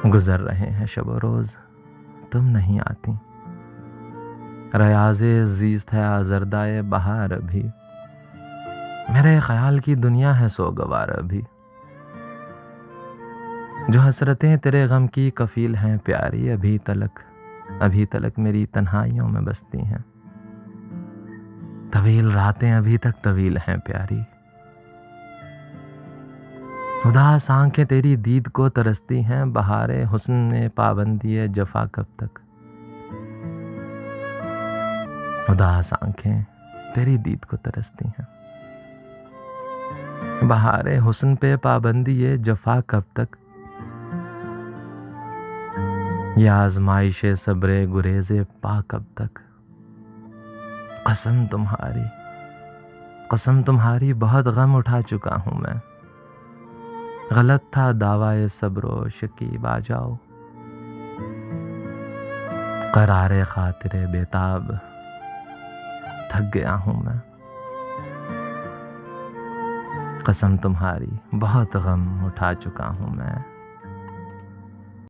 गुजर रहे हैं शब रोज़, तुम नहीं आती। रयाज़े ज़ीस्त है आज़रदाए बहार अभी, मेरे ख़याल की दुनिया है सोगवार अभी। जो हसरतें तेरे गम की कफ़ील हैं प्यारी, अभी तलक मेरी तन्हाइयों में बसती हैं। तवील रातें अभी तक तवील हैं प्यारी, उदास आंखें तेरी दीद को तरसती हैं। बहारे हुस्न ने पाबंदी है जफा कब तक, उदास आंखें तेरी दीद को तरसती हैं। बहारे हुस्न पे पाबंदी है जफा कब तक, ये आजमाइशे सब्रे गुरेजे पा कब तक। कसम तुम्हारी बहुत गम उठा चुका हूं मैं। गलत था दावाए सब्रो शकीब आ जाओ, करारे खातिरे बेताब थक गया हूं मैं। कसम तुम्हारी बहुत गम उठा चुका हूं मैं।